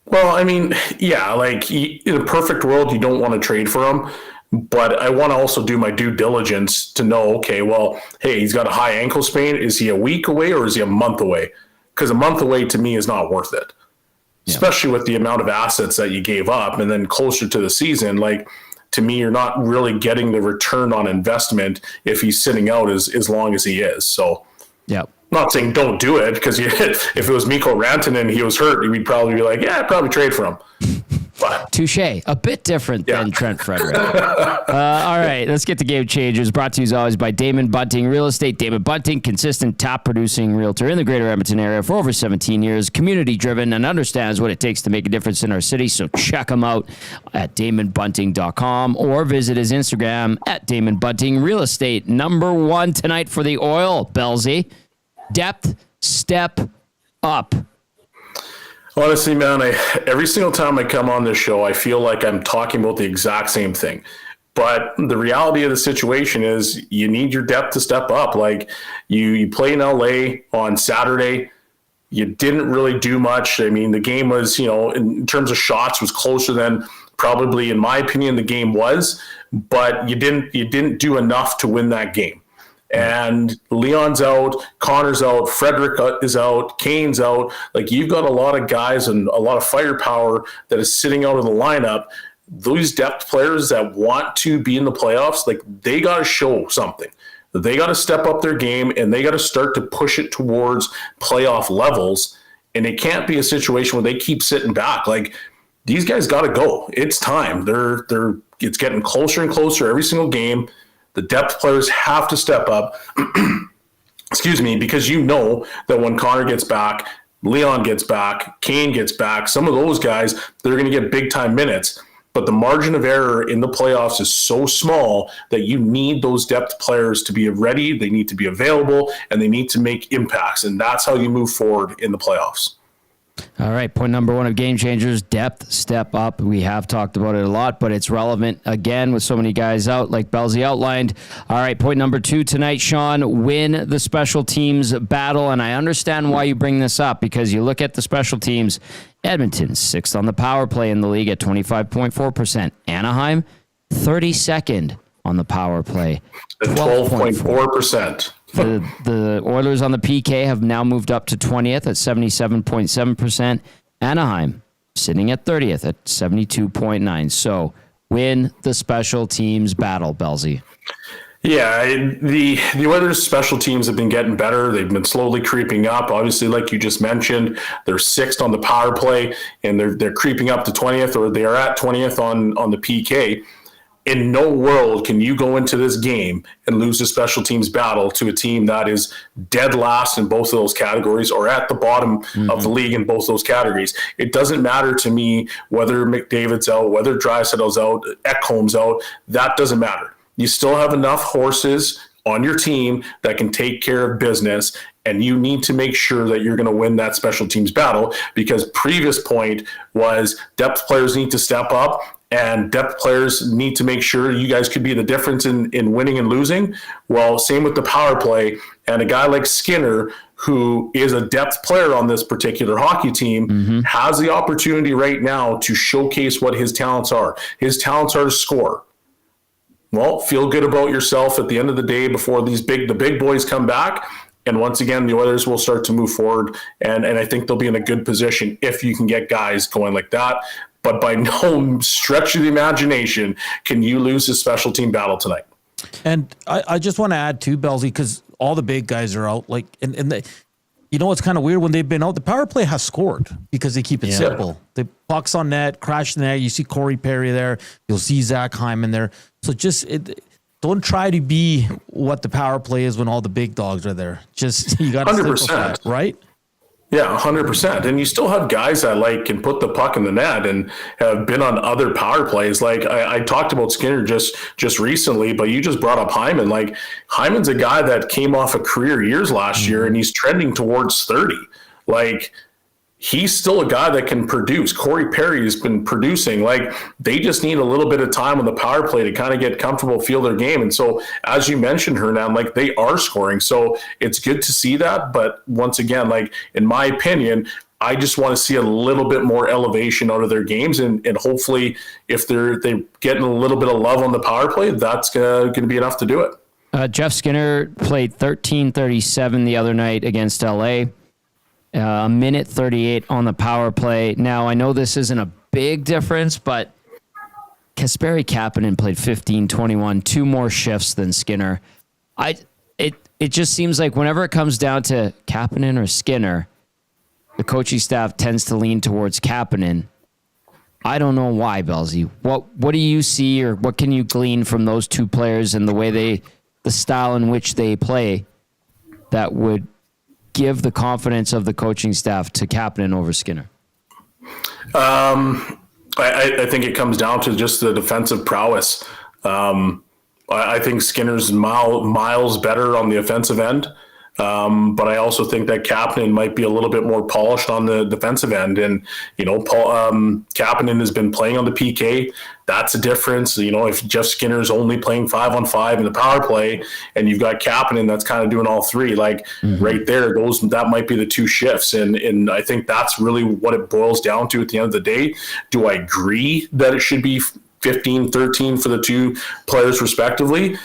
Well, I mean, like in a perfect world, you don't want to trade for them. But I want to also do my due diligence to know, okay, well, hey, he's got a high ankle sprain. Is he a week away or is he a month away? Because a month away to me is not worth it, especially with the amount of assets that you gave up. And then closer to the season, like, to me, you're not really getting the return on investment if he's sitting out as long as he is. So, I'm not saying don't do it, because if it was Mikko Rantanen and he was hurt, we'd probably be like, I'd probably trade for him.
Touche. A bit different than Trent Frederick. All right, let's get to Game Changers. Brought to you as always by Damon Bunting Real Estate. Damon Bunting, consistent top producing realtor in the greater Edmonton area for over 17 years, community driven, and understands what it takes to make a difference in our city. So check him out at damonbunting.com or visit his Instagram at Damon Bunting Real Estate. Number one tonight for the Oil, Bellsy. Depth, step up.
Honestly, man, every single time I come on this show, I feel like I'm talking about the exact same thing. But the reality of the situation is you need your depth to step up. Like you play in LA on Saturday. You didn't really do much. I mean, the game was, in terms of shots, was closer than probably, in my opinion, the game was. But you didn't do enough to win that game. And Leon's out, Connor's out, Frederick is out, Kane's out. Like, you've got a lot of guys and a lot of firepower that is sitting out of the lineup. Those depth players that want to be in the playoffs, like, they got to show something. They got to step up their game, and they got to start to push it towards playoff levels. And it can't be a situation where they keep sitting back. Like, these guys got to go. It's time. It's getting closer and closer every single game. The depth players have to step up, excuse me, because you know that when Connor gets back, Leon gets back, Kane gets back, some of those guys, they're going to get big-time minutes. But the margin of error in the playoffs is so small that you need those depth players to be ready, they need to be available, and they need to make impacts. And that's how you move forward in the playoffs.
All right, point number one of Game Changers, depth, step up. We have talked about it a lot, but it's relevant again with so many guys out, like Bellsy outlined. All right, point number two tonight, Shawn, win the special teams battle. And I understand why you bring this up, because you look at the special teams. Edmonton, sixth on the power play in the league at 25.4%. Anaheim, 32nd on the power play,
12.4%.
The Oilers on the PK have now moved up to 20th at 77.7%. Anaheim sitting at 30th at 72.9%. So win the special teams battle, Bellsy.
Yeah, the Oilers' special teams have been getting better. They've been slowly creeping up. Obviously, like you just mentioned, they're sixth on the power play, and they're creeping up to 20th, or they are at 20th on the PK. In no world can you go into this game and lose a special teams battle to a team that is dead last in both of those categories, or at the bottom of the league in both those categories. It doesn't matter to me whether McDavid's out, whether Draisaitl's out, Ekholm's out. That doesn't matter. You still have enough horses on your team that can take care of business, and you need to make sure that you're going to win that special teams battle, because previous point was depth players need to step up. And depth players need to make sure you guys could be the difference in winning and losing. Well, same with the power play. And a guy like Skinner, who is a depth player on this particular hockey team, has the opportunity right now to showcase what his talents are. His talents are to score. Well, feel good about yourself at the end of the day before the big boys come back. And once again, the Oilers will start to move forward. And I think they'll be in a good position if you can get guys going like that. But by no stretch of the imagination can you lose a special team battle tonight.
And I just want to add too, Bellsy, because all the big guys are out. Like, it's kind of weird when they've been out. The power play has scored because they keep it simple. The pucks on net, crash in there. You see Corey Perry there. You'll see Zach Hyman there. So don't try to be what the power play is when all the big dogs are there. Just you got to 100%, right?
Yeah, 100%. And you still have guys that can put the puck in the net and have been on other power plays. Like I talked about Skinner just recently, but you just brought up Hyman. Like, Hyman's a guy that came off of career years last year, and he's trending towards 30. Like, he's still a guy that can produce. Corey Perry has been producing. Like, they just need a little bit of time on the power play to kind of get comfortable, feel their game. And so, as you mentioned, Hernan, they are scoring. So it's good to see that. But once again, in my opinion, I just want to see a little bit more elevation out of their games. And hopefully, if they're getting a little bit of love on the power play, that's going to be enough to do it.
Jeff Skinner played 13:37 the other night against LA. A minute 38 on the power play. Now, I know this isn't a big difference, but Kasperi Kapanen played 15:21, 2 more shifts than Skinner. It just seems like whenever it comes down to Kapanen or Skinner, the coaching staff tends to lean towards Kapanen. I don't know why, Bellsy. What do you see, or what can you glean from those two players and the way the style in which they play that would give the confidence of the coaching staff to Kapanen over Skinner?
I think it comes down to just the defensive prowess. I think Skinner's miles better on the offensive end. But I also think that Kapanen might be a little bit more polished on the defensive end. And, Kapanen has been playing on the PK. That's a difference. If Jeff Skinner's only playing 5-on-5 in the power play and you've got Kapanen that's kind of doing all three, right there, that might be the two shifts. And I think that's really what it boils down to at the end of the day. Do I agree that it should be 15-13 for the two players respectively?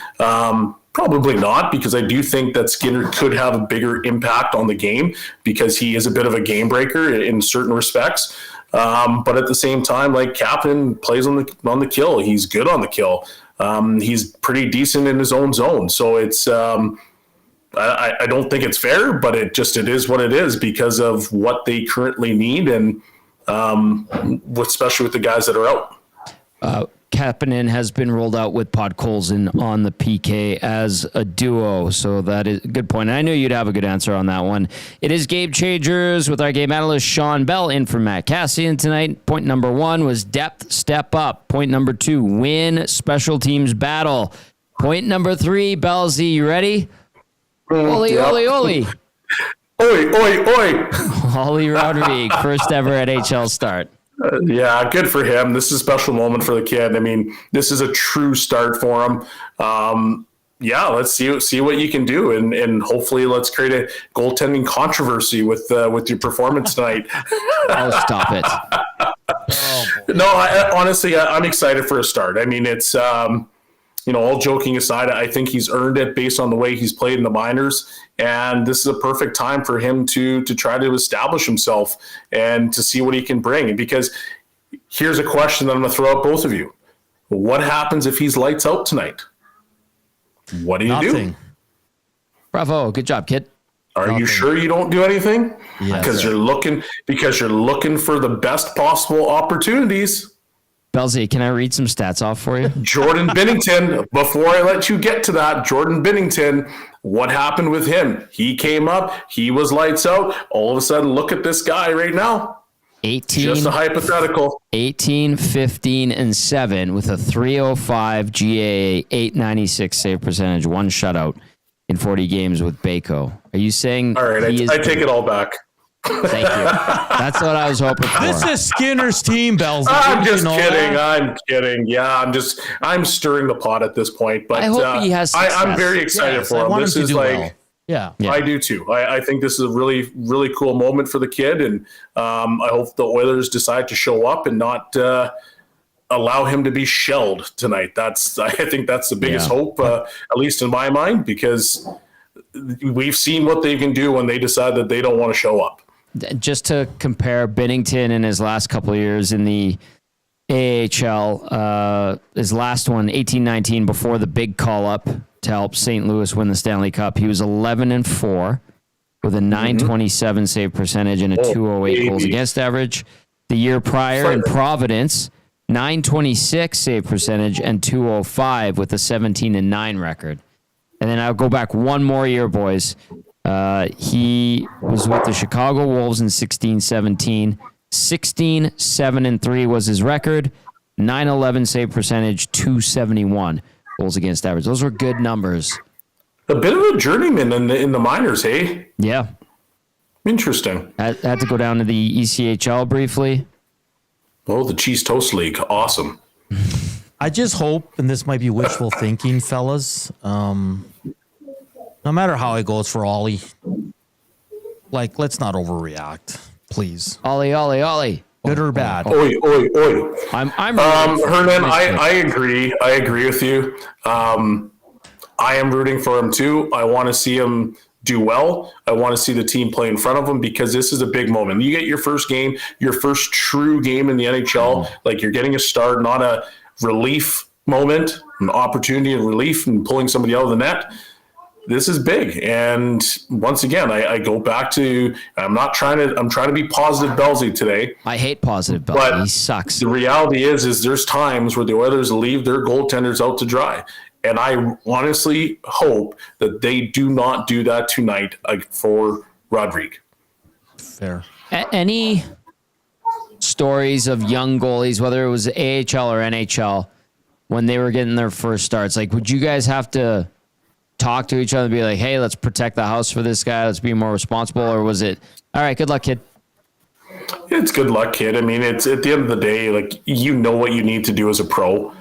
Probably not, because I do think that Skinner could have a bigger impact on the game because he is a bit of a game breaker in certain respects. But at the same time, Kapanen plays on the kill. He's good on the kill. He's pretty decent in his own zone. So it's I don't think it's fair, but it is what it is because of what they currently need, and especially with the guys that are out.
Kapanen has been rolled out with Podkolzin on the PK as a duo, so that is a good point. And I knew you'd have a good answer on that one. It is Game Changers with our game analyst, Shawn Belle, in for Matt Cassian tonight. Point number 1 was depth, step up. Point number 2, win special teams battle. Point number 3, Bellsy, you ready? Oli,
yep.
Oli, Oli.
Oi, oi, oi.
Olivier Rodrigue, first ever NHL start.
Yeah, good for him. This is a special moment for the kid. I mean, this is a true start for him. Let's see what you can do, and hopefully let's create a goaltending controversy with your performance tonight.
Oh, stop it!
Honestly, I'm excited for a start. I mean, it's all joking aside, I think he's earned it based on the way he's played in the minors. And this is a perfect time for him to try to establish himself and to see what he can bring. Because here's a question that I'm going to throw out both of you. What happens if he's lights out tonight? What do you do?
Bravo. Good job, kid.
Are you sure you don't do anything?
Yes,
because you're looking for the best possible opportunities.
Bellsy, can I read some stats off for you?
Jordan Binnington, before I let you get to that, Jordan Binnington, what happened with him? He came up, he was lights out. All of a sudden, look at this guy right now.
18,
just a hypothetical.
18, 15, and 7 with a 305 GAA, 896 save percentage, 1 shutout in 40 games with Bako. Are you saying?
All right, I take it all back.
Thank you. That's what I was hoping for.
This is Skinner's team, Bells.
I'm just kidding. I'm kidding. Yeah, I'm stirring the pot at this point. But
I hope he has success.
I'm very excited for him. This is
well. Yeah,
I do too. I think this is a really, really cool moment for the kid, and I hope the Oilers decide to show up and not allow him to be shelled tonight. I think that's the biggest hope, at least in my mind, because we've seen what they can do when they decide that they don't want to show up.
Just to compare, Binnington in his last couple of years in the AHL, his last one, 18-19, before the big call-up to help St. Louis win the Stanley Cup, he was 11-4 with a 927 save percentage and a 208 goals against average. The year prior in Providence, 926 save percentage and 205 with a 17-9 record. And then I'll go back one more year, boys. He was with the Chicago Wolves in 16-17. 16-7-3 was his record. 911 save percentage, 271 goals against average. Those were good numbers.
A bit of a journeyman in the minors, hey?
Yeah.
Interesting.
I had to go down to the ECHL briefly.
Oh, the Cheese Toast League. Awesome.
I just hope, and this might be wishful thinking, fellas, no matter how it goes for Ollie, let's not overreact, please.
Ollie.
Good or bad?
Oi.
I'm
Hernan, I agree. I agree with you. I am rooting for him too. I want to see him do well. I want to see the team play in front of him because this is a big moment. You get your first game, your first true game in the NHL. You're getting a start, not a relief moment, an opportunity of relief and pulling somebody out of the net. this is big. And once again, I go back to, I'm trying to be positive Bellsy today.
I hate positive Bellsy.
But
he sucks.
The reality is there's times where the Oilers leave their goaltenders out to dry. And I honestly hope that they do not do that tonight for Rodrigue.
Fair.
Any stories of young goalies, whether it was AHL or NHL, when they were getting their first starts? Like, would you guys have to talk to each other and be like, hey, let's protect the house for this guy, let's be more responsible? Or was it, all right, good luck, kid?
It's good luck, kid. I mean, it's at the end of the day, like, you know what you need to do as a pro.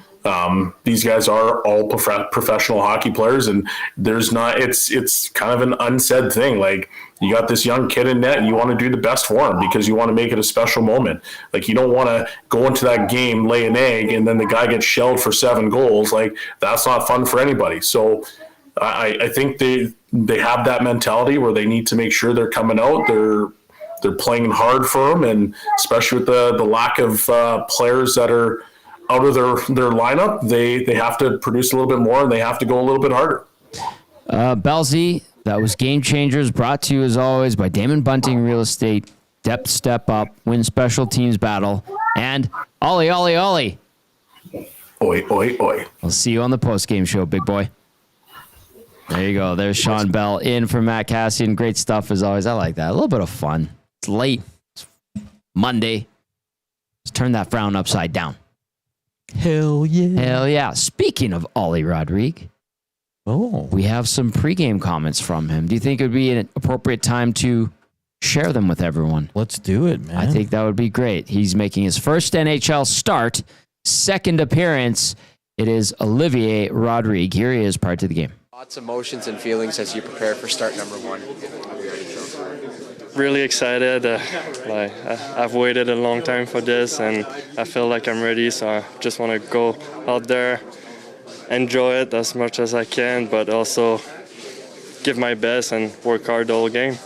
These guys are all professional hockey players, and it's kind of an unsaid thing. Like, you got this young kid in net and you want to do the best for him because you want to make it a special moment. Like, you don't want to go into that game, lay an egg, and then the guy gets shelled for 7 goals. Like, that's not fun for anybody. So I think they have that mentality where they need to make sure they're coming out. They're playing hard for them, and especially with the lack of players that are out of their lineup, they have to produce a little bit more and they have to go a little bit harder.
Bellsy, that was Game Changers, brought to you as always by Damon Bunting Real Estate. Depth step up, win special teams battle, and Ollie.
Oi, oi, oi.
I'll see you on the post-game show, big boy. There you go. There's Shawn Belle in for Matt Cassian. Great stuff as always. I like that. A little bit of fun. It's late. It's Monday. Let's turn that frown upside down.
Hell yeah.
Hell yeah. Speaking of Olivier Rodrigue, we have some pregame comments from him. Do you think it would be an appropriate time to share them with everyone?
Let's do it, man.
I think that would be great. He's making his first NHL start, second appearance. It is Olivier Rodrigue. Here he is prior to the game.
Thoughts, emotions, and feelings as you prepare for start number 1.
Really excited. I've waited a long time for this, and I feel like I'm ready. So I just want to go out there, enjoy it as much as I can, but also give my best and work hard the whole game.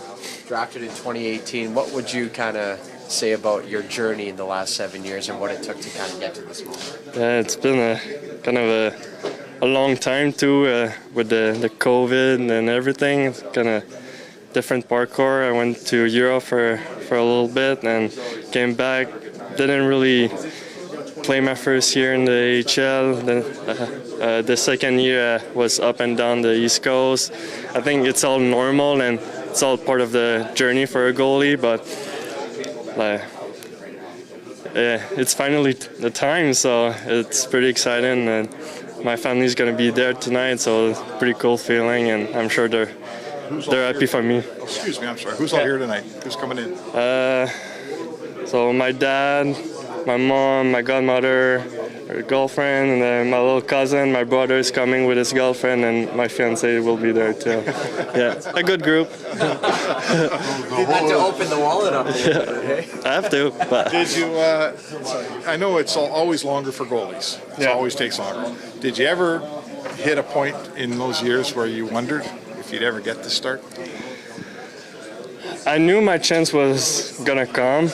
Drafted in 2018, what would you kind of say about your journey in the last 7 years and what it took to kind of get to this moment?
Yeah, it's been a long time too, with the COVID and everything. It's kind of different parkour. I went to Europe for a little bit and came back. Didn't really play my first year in the AHL. Then the second year was up and down the East Coast. I think it's all normal and it's all part of the journey for a goalie, but it's finally the time, so it's pretty exciting. And my family's going to be there tonight, so it's a pretty cool feeling, and I'm sure they're happy for me.
Excuse me, I'm sorry. Who's all here tonight? Who's coming in?
So my dad, my mom, my godmother, her girlfriend, and then my little cousin, my brother is coming with his girlfriend, and my fiancée will be there too. Yeah, a good group.
You had to open the wallet up.
I have to. But.
Did you, I know it's always longer for goalies. It always takes longer. Did you ever hit a point in those years where you wondered if you'd ever get to start?
I knew my chance was gonna come,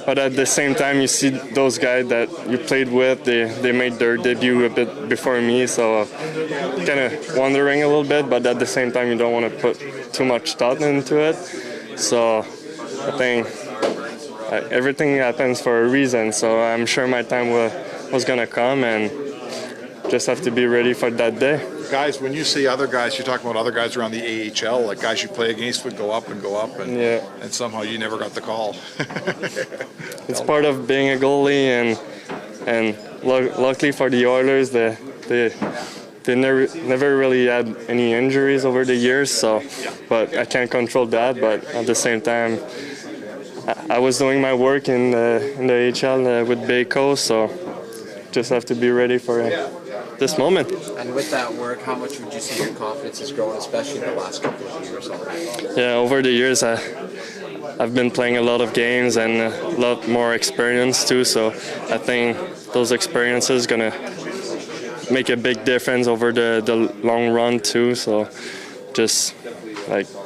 but at the same time, you see those guys that you played with, they made their debut a bit before me, so kind of wondering a little bit, but at the same time, you don't want to put too much thought into it. So I think everything happens for a reason, so I'm sure my time was gonna come, and just have to be ready for that day.
Guys, when you see other guys, you're talking about other guys around the AHL, like guys you play against would go up, and somehow you never got the call.
It's part of being a goalie, and luckily for the Oilers, they never really had any injuries over the years. So, but I can't control that. But at the same time, I was doing my work in the AHL with Bakersfield, so just have to be ready for this moment.
And with that work, how much would you say your confidence has grown, especially in the last couple of years?
Yeah, over the years, I've been playing a lot of games and a lot more experience too. So I think those experiences gonna make a big difference over the long run too. So just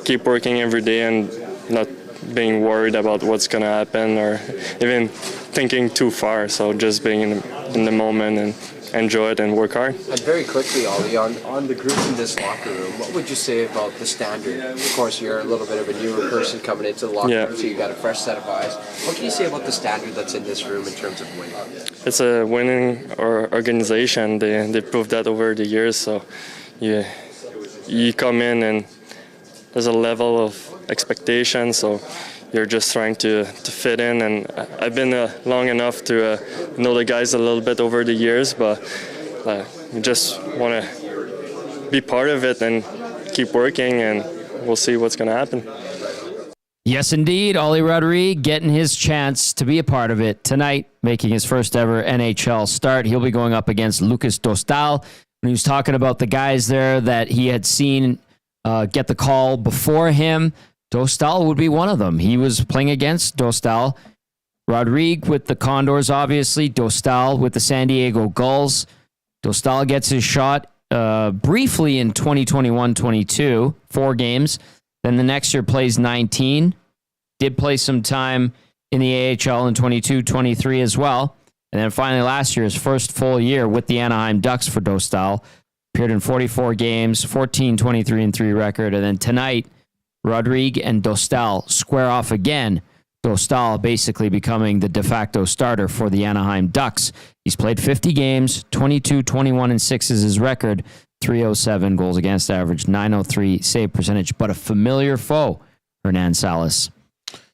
keep working every day and not being worried about what's gonna happen or even thinking too far. So just being in the moment and enjoy it and work hard.
And very quickly, Ollie, on the group in this locker room, what would you say about the standard? Of course, you're a little bit of a newer person coming into the locker room, so you got a fresh set of eyes. What can you say about the standard that's in this room in terms of winning?
It's a winning organization. They proved that over the years. So you come in and there's a level of expectation. So you're just trying to fit in. And I've been long enough to know the guys a little bit over the years, but you just want to be part of it and keep working, and we'll see what's going to happen.
Yes, indeed. Olivier Rodrigue getting his chance to be a part of it tonight, making his first ever NHL start. He'll be going up against Lucas Dostal. When he was talking about the guys there that he had seen get the call before him, Dostal would be one of them. He was playing against Dostal. Rodrigue with the Condors, obviously. Dostal with the San Diego Gulls. Dostal gets his shot briefly in 2021-22, 4 games. Then the next year plays 19. Did play some time in the AHL in 22-23 as well. And then finally last year, his first full year with the Anaheim Ducks for Dostal. Appeared in 44 games, 14-23-3 record. And then tonight, Rodrigue and Dostal square off again. Dostal basically becoming the de facto starter for the Anaheim Ducks. He's played 50 games, 22-21-6 is his record, 307 goals against average, 903 save percentage, but a familiar foe, Hernan Salas,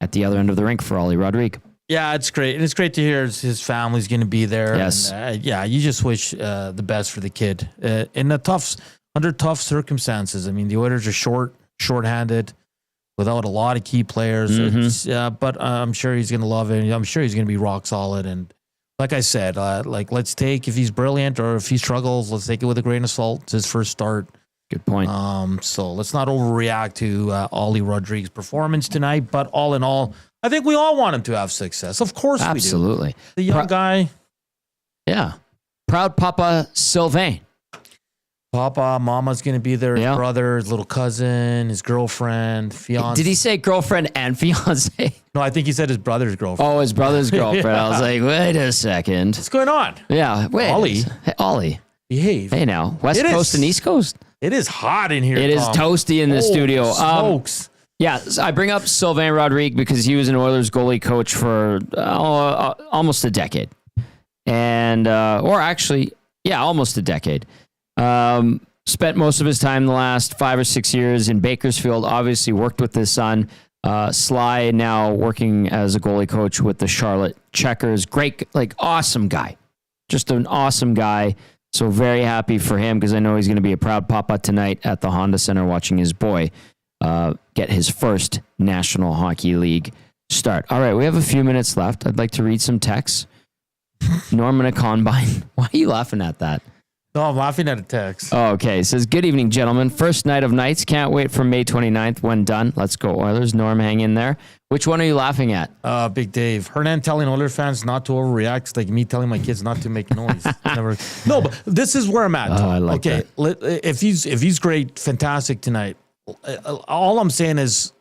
at the other end of the rink for Ollie Rodrigue.
Yeah, it's great. And it's great to hear his family's going to be there.
Yes.
And, you just wish the best for the kid. Under tough circumstances. I mean, the Oilers are shorthanded, without a lot of key players. But I'm sure he's going to love it. I'm sure he's going to be rock solid. And like I said, let's take, if he's brilliant or if he struggles, let's take it with a grain of salt. It's his first start.
Good point.
So let's not overreact to Ollie Rodrigue's performance tonight. But all in all, I think we all want him to have success. Of course
Absolutely.
we do. The young guy.
Yeah. Proud Papa Sylvain.
Papa, Mama's going to be there, his brother, his little cousin, his girlfriend, fiance.
Did he say girlfriend and fiance?
No, I think he said his brother's girlfriend.
Oh, his brother's girlfriend. I was like, wait a second.
What's going on?
Yeah, wait.
Ollie.
Hey, Ollie.
Behave.
Hey now, West Coast and East Coast.
It is hot in here,
It is toasty in the studio.
Smokes.
I bring up Sylvain Rodrigue because he was an Oilers goalie coach for almost a decade. And, almost a decade. Spent most of his time the last 5 or 6 years in Bakersfield, obviously worked with his son, Sly, now working as a goalie coach with the Charlotte Checkers. Great, awesome guy. Just an awesome guy. So very happy for him because I know he's going to be a proud papa tonight at the Honda Center watching his boy get his first National Hockey League start. All right, we have a few minutes left. I'd like to read some texts. Norman a Combine. Why are you laughing at that?
No, I'm laughing at a text.
Oh, okay. It says, good evening, gentlemen. First night of nights. Can't wait for May 29th when done. Let's go, Oilers. Norm, hang in there. Which one are you laughing at?
Big Dave. Hernan telling Oilers fans not to overreact. It's like me telling my kids not to make noise. No, but this is where I'm at.
I like that.
If he's great, fantastic tonight. All I'm saying is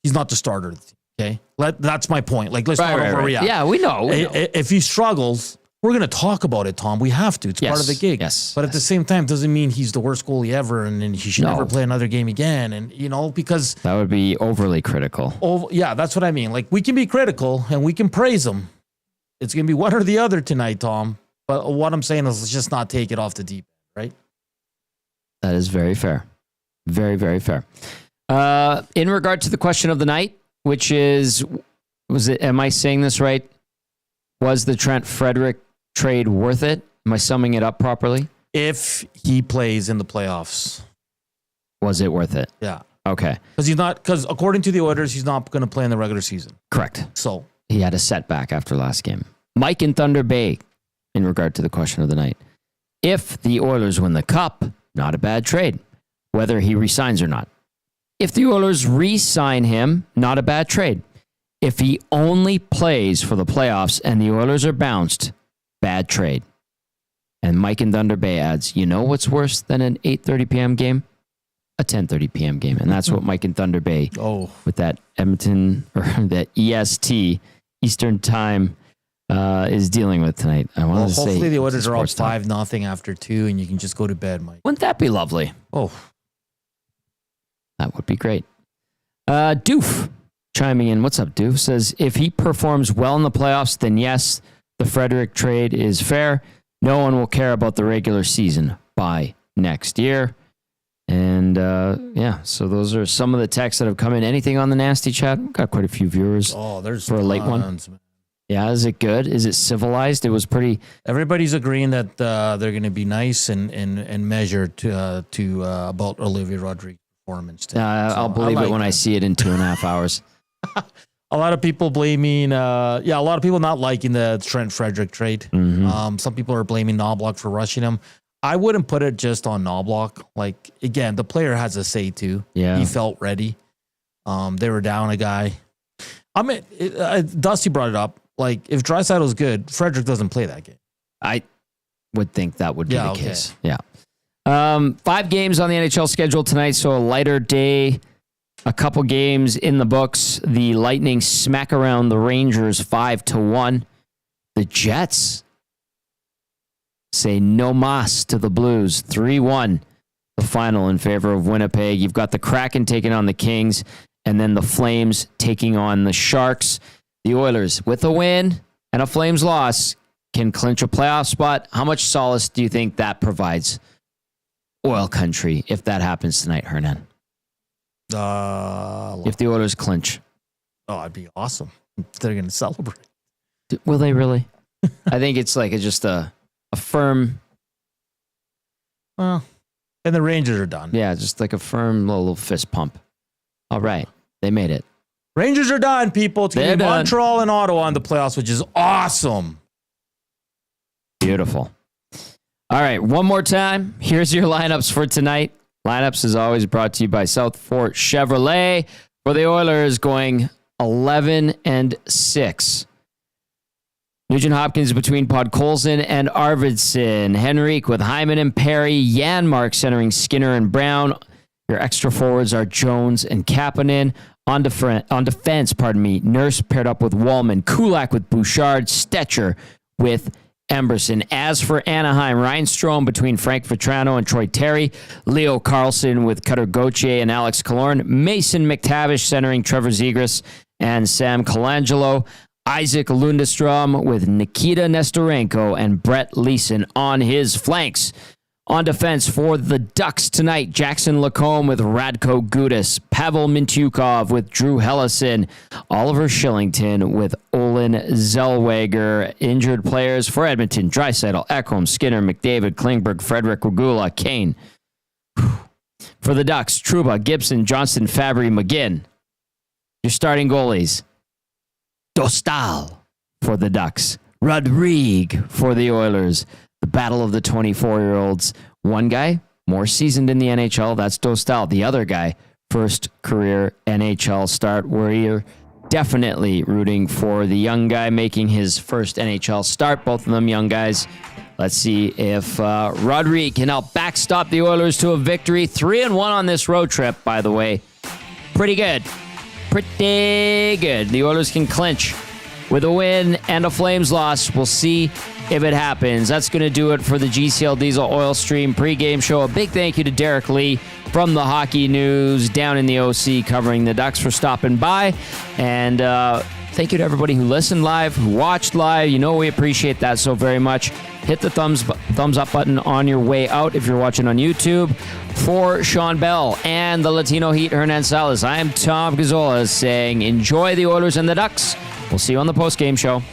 he's not the starter of the team, okay? That's my point. Let's not overreact.
Right. Yeah, we know.
If he struggles, we're going to talk about it, Tom. We have to. It's part of the gig.
Yes.
But at the same time, doesn't mean he's the worst goalie ever and he should never play another game again. And, because...
That would be overly critical.
Yeah, that's what I mean. We can be critical and we can praise him. It's going to be one or the other tonight, Tom. But what I'm saying is let's just not take it off the deep end, right?
That is very fair. Very, very fair. In regard to the question of the night, which is, am I saying this right? Was the Trent Frederic trade worth it? Am I summing it up properly?
If he plays in the playoffs.
Was it worth it?
Yeah.
Okay.
Because according to the Oilers, he's not going to play in the regular season.
Correct.
So
he had a setback after last game. Mike in Thunder Bay, in regard to the question of the night. If the Oilers win the cup, not a bad trade, whether he resigns or not. If the Oilers re-sign him, not a bad trade. If he only plays for the playoffs and the Oilers are bounced, bad trade. And Mike in Thunder Bay adds, you know what's worse than an 8:30 p.m. game? A 10:30 p.m. game. And that's what Mike in Thunder Bay, with that Edmonton, or that EST, Eastern Time is dealing with tonight. I want to say.
Hopefully the Oilers are up
sports talk.
5-0 after 2, and you can just go to bed, Mike.
Wouldn't that be lovely?
Oh,
that would be great. Doof chiming in. What's up, Doof? Says, if he performs well in the playoffs, then yes, the Frederick trade is fair. No one will care about the regular season by next year. And so those are some of the texts that have come in. Anything on the nasty chat? We've got quite a few viewers.
there's
for a late one.
man.
Yeah, is it good? Is it civilized? It was pretty.
Everybody's agreeing that they're going to be nice and measured to about Olivier Rodrigue performance.
I'll believe it when I see it in 2.5 hours.
A lot of people blaming, a lot of people not liking the Trent Frederic trade.
Mm-hmm.
Some people are blaming Knobloch for rushing him. I wouldn't put it just on Knobloch. Like, again, the player has a say too.
Yeah.
He felt ready. They were down a guy. I mean, Dusty brought it up. Like, if Draisaitl's good, Frederick doesn't play that game.
I would think that would be the case. Yeah. 5 games on the NHL schedule tonight, so a lighter day. A couple games in the books. The Lightning smack around the Rangers 5-1. The Jets say no mas to the Blues 3-1. The final in favor of Winnipeg. You've got the Kraken taking on the Kings, and then the Flames taking on the Sharks. The Oilers, with a win and a Flames loss, can clinch a playoff spot. How much solace do you think that provides Oil Country if that happens tonight, Hernan? If the Oilers clinch.
It'd be awesome. They're going to celebrate.
Will they really? I think it's just a firm.
Well, and the Rangers are done.
Yeah, just like a firm little fist pump. All right. They made it.
Rangers are done, people. It's going to be
They're
Montreal and Ottawa in the playoffs, which is awesome.
Beautiful. All right, one more time. Here's your lineups for tonight. Lineups, as always, brought to you by South Fort Chevrolet. For the Oilers, going 11-6. Nugent Hopkins between Podkolzin and Arvidsson. Henrique with Hyman and Perry. Janmark centering Skinner and Brown. Your extra forwards are Jones and Kapanen. On defense, Nurse paired up with Wallman. Kulak with Bouchard. Stetcher with Emberson. As for Anaheim, Ryan Strome between Frank Vetrano and Troy Terry. Leo Carlson with Cutter Gauthier and Alex Killorn. Mason McTavish centering Trevor Zegras and Sam Colangelo. Isaac Lundestrom with Nikita Nestorenko and Brett Leeson on his flanks. On defense for the Ducks tonight, Jackson Lacombe with Radko Gudas, Pavel Mintyukov with Drew Hellison, Oliver Shillington with Olin Zellweger. Injured players for Edmonton, Draisaitl, Ekholm, Skinner, McDavid, Klingberg, Frederick, Regula, Kane. For the Ducks, Trouba, Gibson, Johnston, Fabry, McGinn. Your starting goalies, Dostal for the Ducks, Rodrigue for the Oilers. The battle of the 24-year-olds. One guy, more seasoned in the NHL, that's Dostal. The other guy, first career NHL start. We're definitely rooting for the young guy making his first NHL start. Both of them young guys. Let's see if Rodrigue can help backstop the Oilers to a victory. 3-1 on this road trip, by the way. Pretty good. Pretty good. The Oilers can clinch with a win and a Flames loss. We'll see if it happens. That's going to do it for the GCL Diesel Oil Stream pregame show. A big thank you to Derek Lee from the Hockey News down in the OC covering the Ducks for stopping by. And thank you to everybody who listened live, who watched live. You know we appreciate that so very much. Hit the thumbs up button on your way out if you're watching on YouTube. For Shawn, Belle, and the Latino Heat, Hernan Salas, I am Tom Gazzola saying enjoy the Oilers and the Ducks. We'll see you on the postgame show.